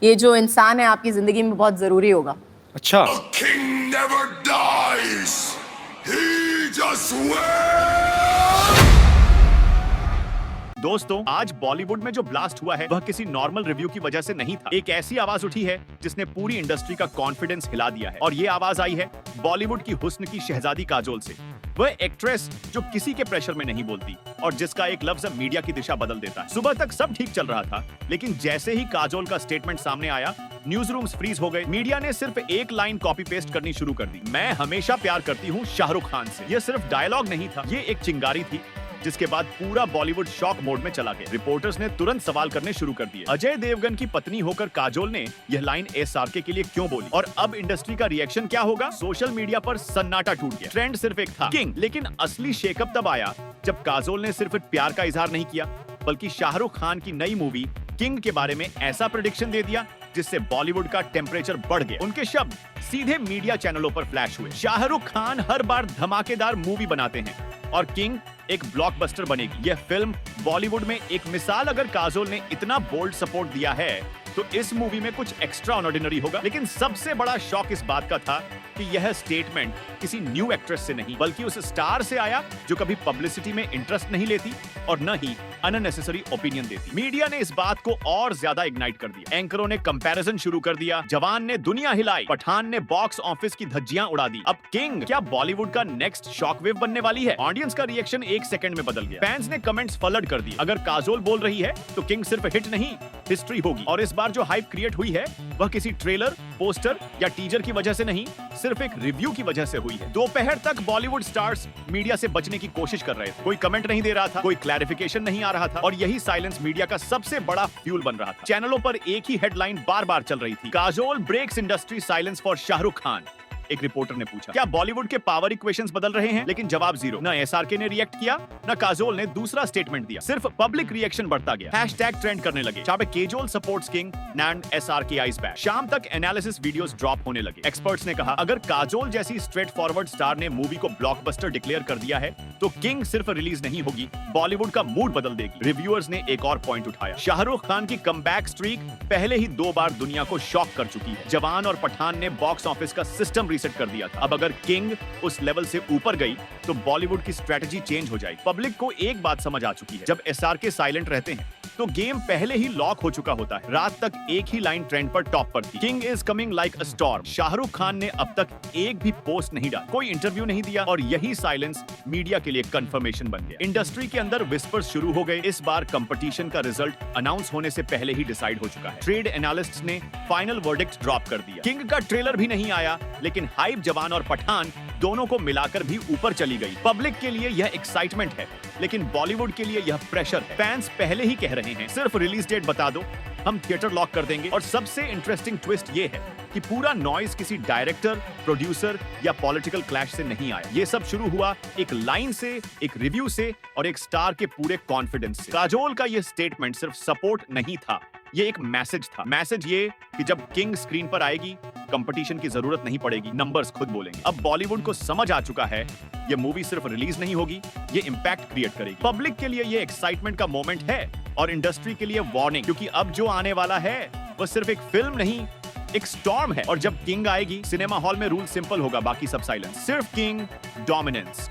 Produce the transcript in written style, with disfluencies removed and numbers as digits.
ये जो इंसान है आपकी जिंदगी में बहुत जरूरी होगा। अच्छा, A king never dies. He just waits. दोस्तों, आज बॉलीवुड में जो ब्लास्ट हुआ है वह किसी नॉर्मल रिव्यू की वजह से नहीं था। एक ऐसी आवाज उठी है जिसने पूरी इंडस्ट्री का कॉन्फिडेंस हिला दिया है और ये आवाज आई है बॉलीवुड की हुस्न की शहजादी काजोल से। वह एक्ट्रेस जो किसी के प्रेशर में नहीं बोलती और जिसका एक लफ्ज मीडिया की दिशा बदल देता है। सुबह तक सब ठीक चल रहा था, लेकिन जैसे ही काजोल का स्टेटमेंट सामने आया, न्यूज रूम्स फ्रीज हो गए। मीडिया ने सिर्फ एक लाइन कॉपी पेस्ट करनी शुरू कर दी, मैं हमेशा प्यार करती हूँ शाहरुख खान से। यह सिर्फ डायलॉग नहीं था, ये एक चिंगारी थी, जिसके बाद पूरा बॉलीवुड शॉक मोड में चला गया। रिपोर्टर्स ने तुरंत सवाल करने शुरू कर दिए। अजय देवगन की पत्नी होकर काजोल ने यह लाइन एसआरके के लिए क्यों बोली और अब इंडस्ट्री का रिएक्शन क्या होगा? सोशल मीडिया पर सन्नाटा टूट गया। ट्रेंड सिर्फ एक था, किंग, लेकिन असली शेकअप तब आया जब काजोल ने सिर्फ प्यार का इजहार नहीं किया, बल्कि शाहरुख खान की नई मूवी किंग के बारे में ऐसा प्रेडिक्शन दे दिया जिससे बॉलीवुड का टेम्परेचर बढ़ गया। उनके शब्द सीधे मीडिया चैनलों पर फ्लैश हुए। शाहरुख खान हर बार धमाकेदार मूवी बनाते हैं और किंग एक ब्लॉकबस्टर बनेगी। यह फिल्म बॉलीवुड में एक मिसाल। अगर काजोल ने इतना बोल्ड सपोर्ट दिया है तो इस मूवी में कुछ एक्स्ट्रा ऑर्डिनरी होगा। लेकिन सबसे बड़ा शॉक इस बात का था कि यह स्टेटमेंट किसी न्यू एक्ट्रेस से नहीं, बल्कि उस स्टार से आया जो कभी पब्लिसिटी में इंटरेस्ट नहीं लेती और न ही अननेसेसरी ओपिनियन देती। मीडिया ने इस बात को और ज्यादा इग्नाइट कर दिया। एंकरों ने कंपैरिजन शुरू कर दिया। जवान ने दुनिया हिलाई, पठान ने बॉक्स ऑफिस की धज्जियां उड़ा दी। अब किंग क्या बॉलीवुड का नेक्स्ट शॉकवेव बनने वाली है? ऑडियंस का रिएक्शन एक सेकंड में बदल गया। फैंस ने कमेंट्स फ्लड कर दिए। अगर काजोल बोल रही है तो किंग सिर्फ हिट नहीं, हिस्ट्री होगी। और इस बार जो हाइप क्रिएट हुई है वह किसी ट्रेलर, पोस्टर या टीजर की वजह से नहीं, सिर्फ एक रिव्यू की वजह से हुई है। दोपहर तक बॉलीवुड स्टार्स मीडिया से बचने की कोशिश कर रहे थे। कोई कमेंट नहीं दे रहा था, कोई क्लैरिफिकेशन नहीं आ रहा था और यही साइलेंस मीडिया का सबसे बड़ा फ्यूल बन रहा था। चैनलों पर एक ही हेडलाइन बार बार चल रही थी, Kajol breaks industry silence for Shahrukh Khan. एक रिपोर्टर ने पूछा, क्या बॉलीवुड के पावर इक्वेशंस बदल रहे हैं? लेकिन जवाब जीरो। न एसआरके ने रिएक्ट किया, न काजोल ने दूसरा स्टेटमेंट दिया। सिर्फ पब्लिक रिएक्शन बढ़ता गया। हैशटैग ट्रेंड करने लगे, जहां पे Kajol supports king and SRK eyes back. शाम तक एनालिसिस वीडियोस ड्रॉप होने लगे। एक्सपर्ट्स ने कहा, अगर काजोल जैसी स्ट्रेट फॉरवर्ड स्टार ने मूवी को ब्लॉकबस्टर डिक्लेयर कर दिया है तो किंग सिर्फ रिलीज नहीं होगी, बॉलीवुड का मूड बदल देगी। रिव्यूअर्स ने एक और पॉइंट उठाया, शाहरुख खान की कमबैक स्ट्रीक पहले ही 2 बार दुनिया को शॉक कर चुकी है। जवान और पठान ने बॉक्स ऑफिस का सिस्टम रीसेट कर दिया था। अब अगर किंग उस लेवल से ऊपर गई तो बॉलीवुड की स्ट्रेटजी चेंज हो जाएगी। पब्लिक को एक बात समझ आ चुकी है, जब एसआरके साइलेंट रहते हैं तो गेम पहले ही लॉक हो चुका होता है। रात तक एक ही लाइन ट्रेंड पर टॉप पर थी, king is coming like a storm. Shahrukh Khan ने अब तक एक भी पोस्ट नहीं डाला, कोई इंटरव्यू नहीं दिया और यही साइलेंस मीडिया के लिए कंफर्मेशन बन गया। इंडस्ट्री के अंदर विस्पर्स शुरू हो गए। इस बार कंपटीशन का रिजल्ट अनाउंस होने से पहले ही डिसाइड हो चुका है। ट्रेड एनालिस्ट्स ने फाइनल वर्डिक्ट ड्रॉप कर दिया। किंग का ट्रेलर भी नहीं आया, लेकिन हाइप जवान और पठान दोनों को मिलाकर भी ऊपर चली गई। पब्लिक के लिए यह एक्साइटमेंट है, लेकिन बॉलीवुड के लिए यह प्रेशर है। फैंस पहले ही कह रहे हैं, सिर्फ रिलीज डेट बता दो, हम थिएटर लॉक कर देंगे। और सबसे इंटरेस्टिंग ट्विस्ट ये है कि पूरा नॉइज किसी डायरेक्टर, प्रोड्यूसर या पॉलिटिकल क्लैश से नहीं आया। ये सब शुरू हुआ एक लाइन से, एक रिव्यू से और एक स्टार के पूरे कॉन्फिडेंस से। काजोल का ये स्टेटमेंट सिर्फ सपोर्ट नहीं था, ये एक मैसेज था। मैसेज ये कि जब किंग स्क्रीन पर आएगी, कंपटीशन की जरूरत नहीं पड़ेगी, नंबर्स खुद बोलेंगे। अब बॉलीवुड को समझ आ चुका है, ये मूवी सिर्फ रिलीज नहीं होगी, ये इंपैक्ट क्रिएट करेगी। पब्लिक के लिए ये एक्साइटमेंट का मोमेंट है और इंडस्ट्री के लिए वार्निंग, क्योंकि अब जो आने वाला है वह सिर्फ एक फिल्म नहीं, एक स्टॉर्म है। और जब किंग आएगी, सिनेमा हॉल में रूल सिंपल होगा, बाकी सब साइलेंस। सिर्फ किंग, डोमिनेंस।